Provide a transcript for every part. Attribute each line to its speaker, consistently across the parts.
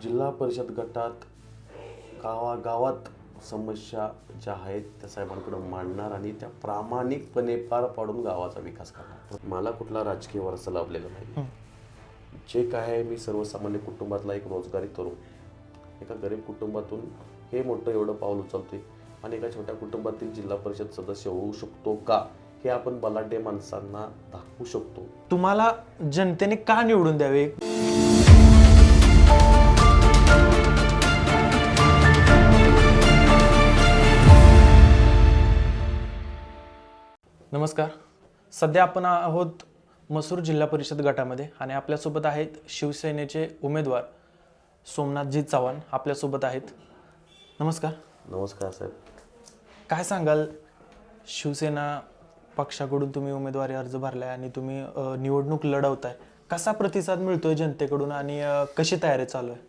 Speaker 1: जिल्हा परिषद गटात गावागावात समस्या ज्या आहेत त्या साहेबांकडे मांडणार आणि त्या प्रामाणिकपणे पार पाडून गावाचा विकास करणार. मला कुठला राजकीय वारसा लाभलेला नाही. जे काय आहे, मी सर्वसामान्य कुटुंबातला एक रोजगारी तरुण, एका गरीब कुटुंबातून हे मोठं एवढं पाऊल उचलतोय आणि एका छोट्या कुटुंबातील जिल्हा परिषद सदस्य होऊ शकतो का, हे आपण बलाढ्य माणसांना दाखवू शकतो.
Speaker 2: तुम्हाला जनतेने का निवडून द्यावे? नमस्कार. सध्या आपण आहोत मसूर जिल्हा परिषद गटामध्ये आणि आपल्यासोबत आहेत शिवसेनेचे उमेदवार सोमनाथजी चव्हाण आपल्यासोबत आहेत. नमस्कार.
Speaker 1: नमस्कार साहेब.
Speaker 2: काय सांगाल, शिवसेना पक्षाकडून तुम्ही उमेदवारी अर्ज भरलाय आणि तुम्ही निवडणूक लढवताय, कसा प्रतिसाद मिळतोय जनतेकडून आणि कशी तयारी चालू आहे?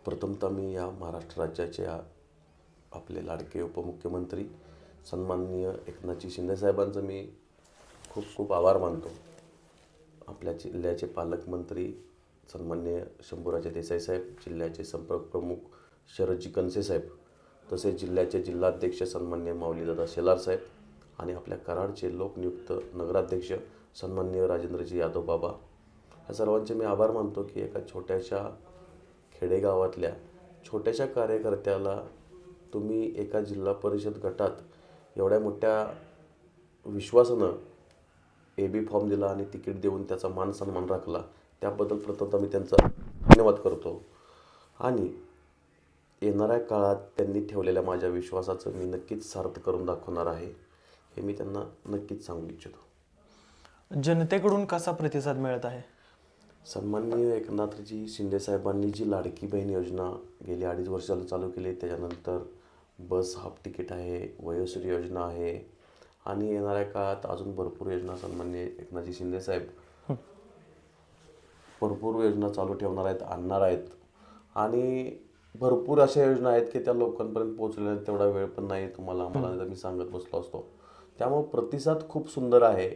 Speaker 1: प्रथमतः मी या महाराष्ट्र राज्याचे आपले लाडके उपमुख्यमंत्री सन्माननीय एकनाथजी शिंदे साहेबांचं मी खूप खूप आभार मानतो. आपल्या जिल्ह्याचे पालकमंत्री सन्माननीय शंभूराजे देसाई साहेब, जिल्ह्याचे संपर्क प्रमुख शरदजी कनसे साहेब, तसेच जिल्ह्याचे जिल्हाध्यक्ष सन्माननीय माऊलीदादा शेलार साहेब आणि आपल्या कराडचे लोकनियुक्त नगराध्यक्ष सन्माननीय राजेंद्रजी यादव बाबा, या सर्वांचे मी आभार मानतो की एका छोट्याशा खेडेगावातल्या छोट्याशा कार्यकर्त्याला तुम्ही एका जिल्हा परिषद गटात एवढ्या मोठ्या विश्वासानं AB फॉर्म दिला आणि तिकीट देऊन त्याचा मान सन्मान राखला, त्याबद्दल प्रथमतः मी त्यांचा धन्यवाद करतो. आणि येणाऱ्या काळात त्यांनी ठेवलेल्या माझ्या विश्वासाचं मी नक्कीच सार्थ करून दाखवणार आहे, हे मी त्यांना नक्कीच सांगू इच्छितो.
Speaker 2: जनतेकडून कसा प्रतिसाद मिळत आहे?
Speaker 1: सन्माननीय एकनाथजी शिंदे साहेबांनी जी लाडकी बहीण योजना गेली 2.5 वर्षाला चालू केली, त्याच्यानंतर बस हाफ तिकीट आहे, वयोश्री योजना आहे आणि येणाऱ्या काळात अजून भरपूर योजना सन्माननीय एकनाथजी शिंदे साहेब भरपूर योजना चालू ठेवणार आहेत, आणणार आहेत. आणि भरपूर अशा योजना आहेत की त्या लोकांपर्यंत पोहोचलेल्या आहेत, तेवढा वेळ पण नाही तुम्हाला आम्हाला, तर मी सांगत बसलो असतो. त्यामुळे प्रतिसाद खूप सुंदर आहे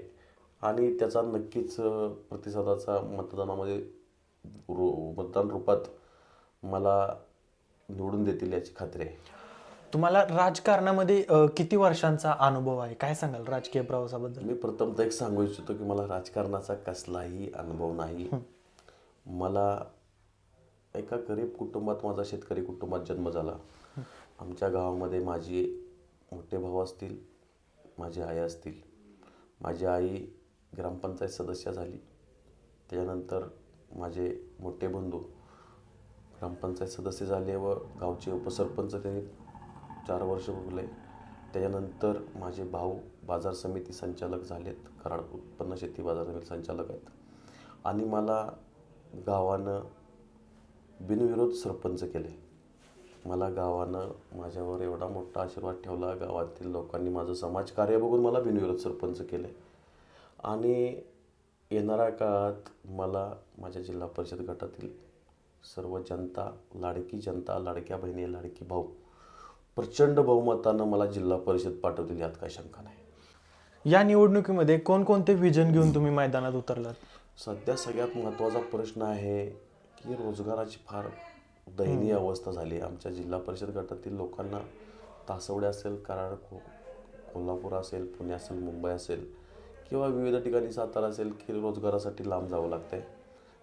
Speaker 1: आणि त्याचा नक्कीच प्रतिसादाचा मतदान रूपात मला निवडून देतील याची खात्री आहे.
Speaker 2: तुम्हाला राजकारणामध्ये किती वर्षांचा अनुभव आहे? काय सांगाल राजकीय प्रवासाबद्दल?
Speaker 1: मी प्रथमतः एक सांगू इच्छितो की मला राजकारणाचा कसलाही अनुभव नाही. मला एका गरीब कुटुंबात, माझा शेतकरी कुटुंबात जन्म झाला. आमच्या गावामध्ये माझे मोठे भाऊ असतील, माझी आई असतील. माझी आई ग्रामपंचायत सदस्य झाली, त्याच्यानंतर माझे मोठे बंधू ग्रामपंचायत सदस्य झाले व गावचे उपसरपंच त्यांनी 4 वर्ष भोगले. त्याच्यानंतर माझे भाऊ बाजार समिती संचालक झालेत, कराड उत्पन्न शेती बाजार समिती संचालक आहेत. आणि मला गावानं बिनविरोध सरपंच केले. मला गावानं माझ्यावर एवढा मोठा आशीर्वाद ठेवला, गावातील लोकांनी माझं समाजकार्य बघून मला बिनविरोध सरपंच केले. आणि येणाऱ्या काळात मला माझ्या जिल्हा परिषद गटातील सर्व जनता, लाडकी जनता, लाडक्या बहिणी, लाडकी भाऊ प्रचंड बहुमतानं मला जिल्हा परिषद पाठवतील, यात काही शंका नाही.
Speaker 2: या निवडणुकीमध्ये कोणकोणते विजन घेऊन तुम्ही मैदानात उतरलात?
Speaker 1: सध्या सगळ्यात महत्त्वाचा प्रश्न आहे की रोजगाराची फार दयनीय अवस्था झाली आहे. आमच्या जिल्हा परिषद गटातील लोकांना तासवडे असेल, कराड, कोल्हापूर असेल, पुणे असेल, मुंबई असेल किंवा विविध ठिकाणी सातारा असेल की रोजगारासाठी लांब जावं लागतं आहे.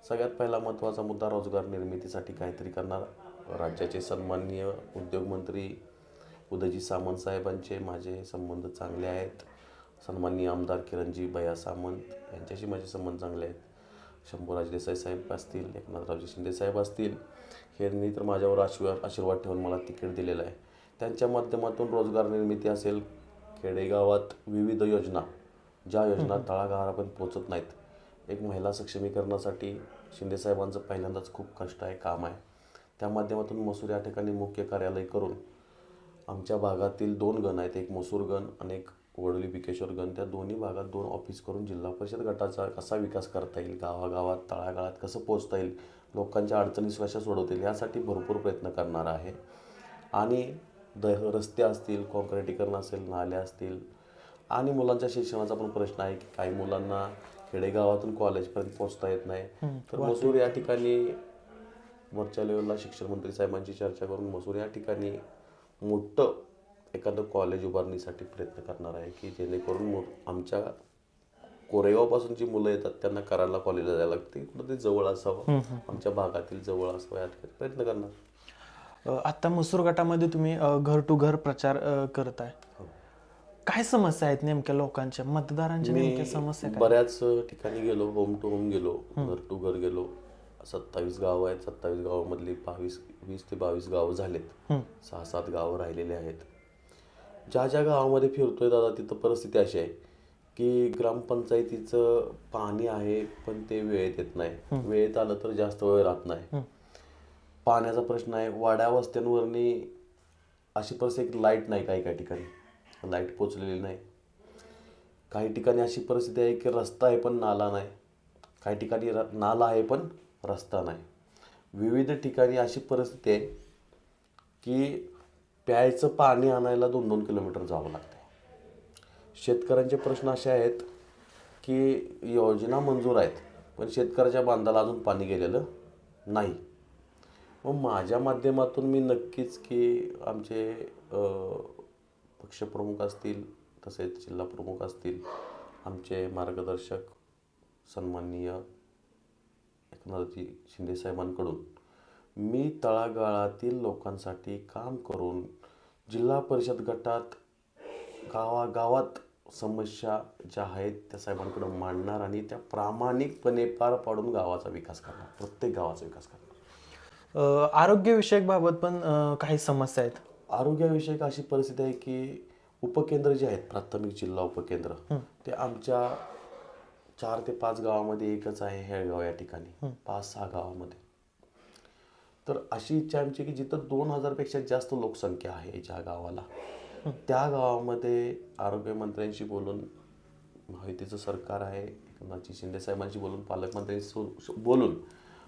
Speaker 1: सगळ्यात पहिला महत्त्वाचा मुद्दा रोजगार निर्मितीसाठी काहीतरी करणार. राज्याचे सन्माननीय उद्योगमंत्री उदयजी सामंत साहेबांचे माझे संबंध चांगले आहेत. सन्माननीय आमदार किरणजी भैया सामंत यांच्याशी माझे संबंध चांगले आहेत. शंभूराजे देसाई साहेब असतील, एकनाथरावजी शिंदे साहेब असतील, यांनी तर माझ्यावर आशीर्वाद ठेवून मला तिकीट दिलेलं आहे. त्यांच्या माध्यमातून रोजगार निर्मिती असेल, खेडेगावात विविध योजना, ज्या योजना तळागाळापर्यंत पोचत नाहीत, एक महिला सक्षमीकरणासाठी शिंदेसाहेबांचं पहिल्यांदाच खूप कष्ट आहे, काम आहे. त्या माध्यमातून मसूर या ठिकाणी मुख्य कार्यालय करून आमच्या भागातील 2 गण आहेत, एक मसूर गण आणि एक वडोली बिकेश्वर गण, त्या दोन्ही भागात 2 ऑफिस करून जिल्हा परिषद गटाचा कसा विकास करता येईल, गावागावात तळागाळात कसं पोचता येईल, लोकांच्या अडचणी कशा सोडवता येईल, यासाठी भरपूर प्रयत्न करणार आहे. आणि रस्ते असतील, काँक्रिटीकरण असेल, नाल्या असतील आणि मुलांच्या शिक्षणाचा पण प्रश्न आहे की काही मुलांना खेडेगावातून कॉलेजपर्यंत पोचता येत नाही. तर मसूर या ठिकाणी वरच्या लेवलला शिक्षण मंत्री साहेबांची चर्चा करून मसूर या ठिकाणी मोठं एखादं कॉलेज उभारणीसाठी प्रयत्न करणार आहे की जेणेकरून आमच्या कोरेगावपासून जी मुलं येतात त्यांना कराडला कॉलेजला जायला लागते, कुठं ते जवळ असावं, आमच्या भागातील जवळ असावं या ठिकाणी प्रयत्न करणार.
Speaker 2: आता मसूर गटामध्ये तुम्ही घर टू घर प्रचार करत आहे. काय समस्या आहेत नेमक्या लोकांच्या, मतदारांच्या नेमक्या समस्या काय?
Speaker 1: बऱ्याच ठिकाणी गेलो, होम टू होम गेलो, घर टू घर गेलो. 27 गावं आहेत, 27 गावामधली 20 ते 22 गावं झालेत, 6-7 गावं राहिलेले आहेत. ज्या ज्या गावामध्ये फिरतोय दादा तिथं परिस्थिती अशी आहे की ग्रामपंचायतीचं पाणी आहे पण ते वेळेत येत नाही, वेळेत आलं तर जास्त वेळ राहत नाही. पाण्याचा प्रश्न आहे, वाड्या वस्त्यांवरनी अशी परिस्थिती, लाईट नाही, काही काही ठिकाणी लाईट पोचलेली नाही. काही ठिकाणी अशी परिस्थिती आहे की रस्ता आहे पण नाला नाही, काही ठिकाणी नाला आहे पण रस्ता नाही. विविध ठिकाणी अशी परिस्थिती आहे की प्यायचं पाणी आणायला 2-2 किलोमीटर जावं लागतं. शेतकऱ्यांचे प्रश्न असे आहेत की योजना मंजूर आहेत पण शेतकऱ्याच्या बांधाला अजून पाणी गेलेलं नाही. मग माझ्या माध्यमातून मी नक्कीच की आमचे पक्षप्रमुख असतील, तसेच जिल्हा प्रमुख असतील, आमचे मार्गदर्शक सन्माननीय एकनाथजी शिंदे साहेबांकडून मी तळागाळातील लोकांसाठी काम करून जिल्हा परिषद गटात गावागावात समस्या ज्या आहेत त्या साहेबांकडे मांडणार आणि त्या प्रामाणिकपणे पार पाडून गावाचा विकास करणार, प्रत्येक गावाचा विकास करणार.
Speaker 2: आरोग्यविषयक बाबत पण काही समस्या आहेत.
Speaker 1: आरोग्यविषयक अशी परिस्थिती आहे की उपकेंद्र जे आहेत, प्राथमिक जिल्हा उपकेंद्र, ते आमच्या 4 ते 5 गावामध्ये एकच आहे, हेळगाव या ठिकाणी 5-6 गावामध्ये. तर अशी इच्छा आमची की जिथं 2000पेक्षा जास्त लोकसंख्या आहे ज्या गावाला, त्या गावामध्ये आरोग्यमंत्र्यांशी बोलून, माहितीचं सरकार आहे, एकनाथजी शिंदे साहेबांशी बोलून, पालकमंत्र्यांशी बोलून,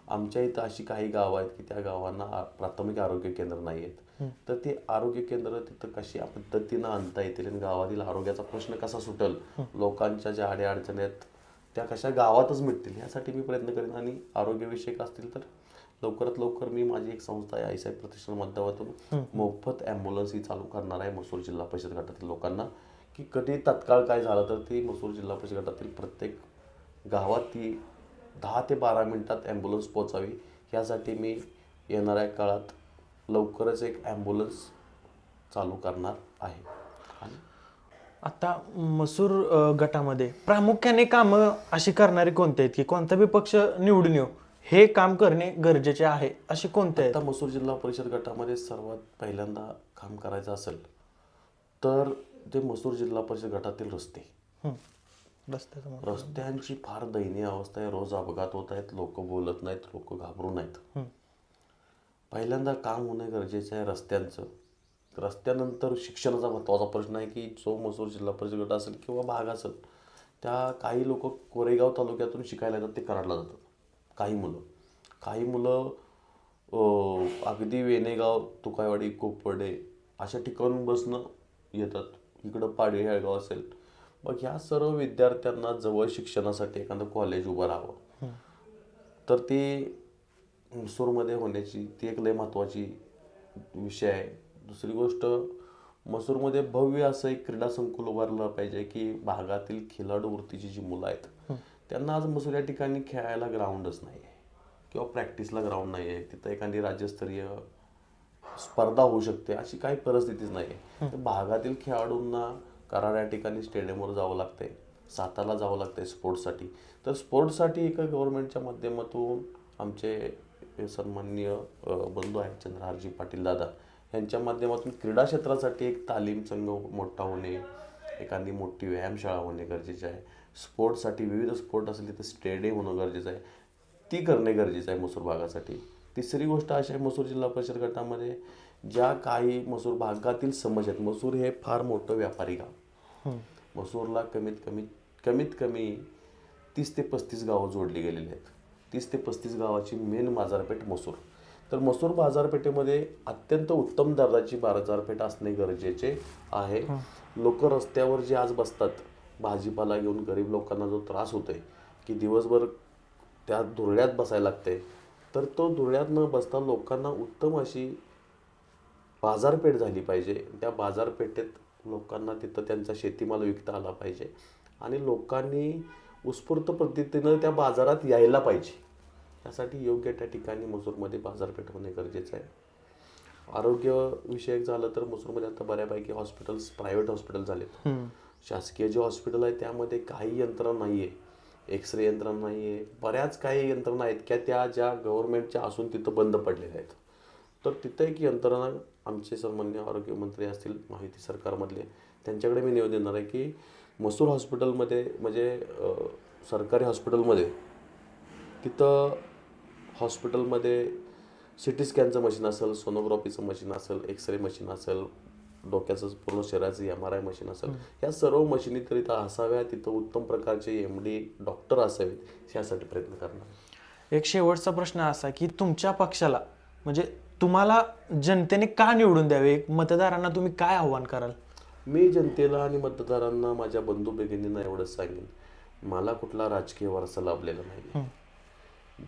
Speaker 1: आमच्या इथं अशी काही गावं आहेत की त्या गावांना प्राथमिक आरोग्य केंद्र नाही आहेत, तर ते आरोग्य केंद्र तिथं कशी पद्धतीनं आणता येतील आणि गावातील आरोग्याचा प्रश्न कसा सुटेल, लोकांच्या ज्या अडचणी आहेत त्या कशा गावातच मिटतील यासाठी मी प्रयत्न करेन. आणि आरोग्यविषयक असतील तर लवकरात लवकर मी माझी एक संस्था आहे आईसाहेब प्रतिष्ठान माध्यमातून मोफत ॲम्ब्युलन्स ही चालू करणार आहे मसूर जिल्हा परिषद गटातील लोकांना, की कधी तत्काळ काय झालं तर ती मसूर जिल्हा परिषद गटातील प्रत्येक गावात ती 10 ते 12 मिनिटात ॲम्ब्युलन्स पोचावी, यासाठी मी येणाऱ्या काळात लवकरच एक ॲम्ब्युलन्स चालू करणार आहे.
Speaker 2: आता मसूर गटामध्ये प्रामुख्याने कामं अशी करणारे कोणते आहेत की कोणता बी पक्ष निवडून येऊ हे काम करणे गरजेचे आहे, असे कोणते आहेत?
Speaker 1: आता मसूर जिल्हा परिषद गटामध्ये सर्वात पहिल्यांदा काम करायचं असेल तर ते मसूर जिल्हा परिषद गटातील रस्ते, रस्त्यांची फार दयनीय अवस्था आहे. रोज अपघात होत आहेत, लोक बोलत नाहीत, लोक घाबरून आहेत. पहिल्यांदा काम होणे गरजेचं आहे रस्त्यांचं. रस्त्यानंतर शिक्षणाचा महत्त्वाचा प्रश्न आहे की जो मसूर जिल्हा परिषद गट असेल किंवा भाग असेल, त्या काही लोक कोरेगाव तालुक्यातून शिकायला येतात, ते कराडला जातात. काही मुलं अगदी वेणेगाव, तुकाईवाडी, कोपडे अशा ठिकाणून बसणं येतात, इकडं पाडवी हेळगाव असेल. मग ह्या सर्व विद्यार्थ्यांना जवळ शिक्षणासाठी एखादं कॉलेज उभं राहावं, तर ते मसूरमध्ये होण्याची ती एक लय महत्त्वाची विषय आहे. दुसरी गोष्ट, मसूरमध्ये भव्य असं एक क्रीडा संकुल उभारलं पाहिजे की भागातील खेळाडू वृत्तीची जी मुलं आहेत त्यांना आज मसूर या ठिकाणी खेळायला ग्राउंडच नाही आहे किंवा प्रॅक्टिसला ग्राउंड नाही आहे, तिथं एखादी राज्यस्तरीय स्पर्धा होऊ शकते अशी काही परिस्थितीच नाही आहे. तर भागातील खेळाडूंना कराड या ठिकाणी स्टेडियमवर जावं लागतंय, सातारला जावं लागतंय स्पोर्ट्ससाठी. तर स्पोर्ट्ससाठी एका गव्हर्नमेंटच्या माध्यमातून आमचे सन्माननीय बंधू आहेत चंद्रहारजी पाटील दादा, यांच्या माध्यमातून क्रीडा क्षेत्रासाठी एक तालीम संघ मोठा होणे, एखादी मोठी व्यायामशाळा होणे गरजेचे आहे. स्पोर्ट्ससाठी विविध स्पोर्ट असेल तिथे स्टेडियम होणं गरजेचं आहे, ती करणे गरजेचं आहे मसूर भागासाठी. तिसरी गोष्ट अशी आहे, मसूर जिल्हा परिषद गटामध्ये ज्या काही मसूर भागातील समस्या आहेत, मसूर हे फार मोठं व्यापारी गाव, मसूरला कमीत कमी 30 ते 35 गावं जोडली गेलेली आहेत. 30 ते 35 गावाची मेन बाजारपेठ मसूर. तर मसूर बाजारपेठेमध्ये अत्यंत उत्तम दर्जाची बाजारपेठ असणे गरजेचे आहे. लोक रस्त्यावर जे आज बसतात भाजीपाला घेऊन, गरीब लोकांना जो त्रास होतोय की दिवसभर त्या धुरड्यात बसायला लागते, तर तो धुळ्यात न बसता लोकांना उत्तम अशी बाजारपेठ झाली पाहिजे. त्या बाजारपेठेत लोकांना तिथं त्यांचा शेतीमाल विकता आला पाहिजे आणि लोकांनी उत्स्फूर्त पद्धतीनं त्या बाजारात यायला पाहिजे. यासाठी योग्य त्या ठिकाणी मसूरमध्ये बाजारपेठ होणे गरजेचं आहे. आरोग्य विषयक झालं तर मसूरमध्ये आता बऱ्यापैकी हॉस्पिटल्स प्रायव्हेट हॉस्पिटल झालेत. शासकीय जे हॉस्पिटल आहे त्यामध्ये काही यंत्रणा नाही आहे, एक्सरे यंत्रणा नाही आहे, बऱ्याच काही यंत्रणा आहेत की त्या ज्या गव्हर्नमेंटच्या असून तिथं बंद पडलेल्या आहेत. तर तिथं एक यंत्रणा आमचे सन्माननीय आरोग्यमंत्री असतील माहिती सरकारमधले, त्यांच्याकडे मी निवेदन देणार आहे की मसूर हॉस्पिटलमध्ये म्हणजे सरकारी हॉस्पिटलमध्ये तिथं हॉस्पिटलमध्ये सिटी स्कॅनचं मशीन असेल, सोनोग्राफीचं मशीन असेल, एक्सरे मशीन असेल, डोक्याचं पूर्ण शरीराचं MRI मशीन असेल, ह्या सर्व मशिनी तरी तिथं असाव्या. तिथं उत्तम प्रकारचे MD डॉक्टर असावेत यासाठी प्रयत्न करणार.
Speaker 2: एक शेवटचा प्रश्न असा की तुमच्या पक्षाला म्हणजे तुम्हाला जनतेने का निवडून द्यावे, मतदारांना तुम्ही काय आव्हान कराल?
Speaker 1: मी जनतेला आणि मतदारांना, माझ्या बंधू भगिनींना एवढंच सांगेन, मला कुठला राजकीय वारसा लाभलेला नाही.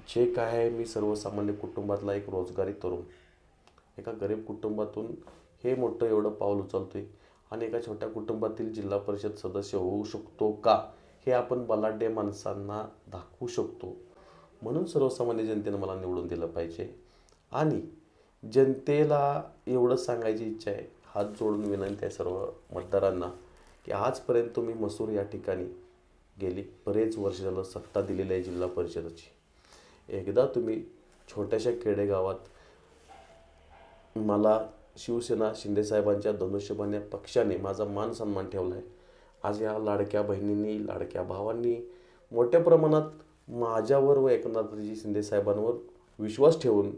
Speaker 1: जे काय आहे, मी सर्वसामान्य कुटुंबातला एक रोजगारी तरुण, एका गरीब कुटुंबातून हे मोठं एवढं पाऊल उचलतोय आणि एका छोट्या कुटुंबातील जिल्हा परिषद सदस्य होऊ शकतो का, हे आपण बलाढ्य माणसांना दाखवू शकतो. म्हणून सर्वसामान्य जनतेनं मला निवडून दिलं पाहिजे. आणि जनतेला एवढंच सांगायची इच्छा आहे, हात जोडून विनंती आहे सर्व मतदारांना की आजपर्यंत तुम्ही मसूर या ठिकाणी गेली बरेच वर्ष झालं सत्ता दिलेली आहे जिल्हा परिषदेची. एकदा तुम्ही छोट्याशा खेडेगावात मला शिवसेना शिंदेसाहेबांच्या धनुष्यबाण पक्षाने माझा मान सन्मान ठेवला आहे. आज या लाडक्या बहिणींनी, लाडक्या भावांनी मोठ्या प्रमाणात माझ्यावर व एकनाथजी शिंदेसाहेबांवर विश्वास ठेवून,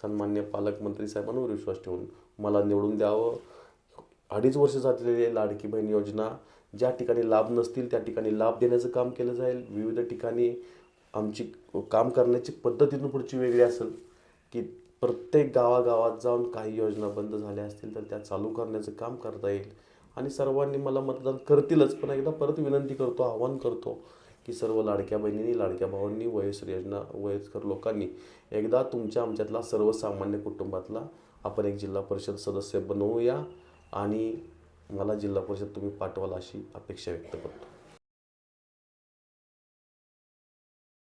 Speaker 1: सन्मान्य पालकमंत्री साहेबांवर विश्वास ठेवून मला निवडून द्यावं. 2.5 वर्ष झालेली लाडकी बहीण योजना ज्या ठिकाणी लाभ नसतील त्या ठिकाणी लाभ देण्याचं काम केलं जाईल. विविध ठिकाणी आमची काम करण्याची पद्धतीतून पुढची वेगळी असेल की प्रत्येक गावागावात जाऊन काही योजना बंद झाल्या असतील तर त्या चालू करण्याचं काम करता येईल. आणि सर्वांनी मला मतदान करतीलच, पण एकदा परत विनंती करतो, आवाहन करतो की सर्व लाडक्या बहिणींनी, लाडक्या भावांनी, वयस्कर लोकांनी एकदा तुमच्या आमच्यातला सर्वसामान्य कुटुंबातला आपण एक जिल्हा परिषद सदस्य बनवूया आणि मला जिल्हा परिषद तुम्ही पाठवाल अशी अपेक्षा व्यक्त करतो.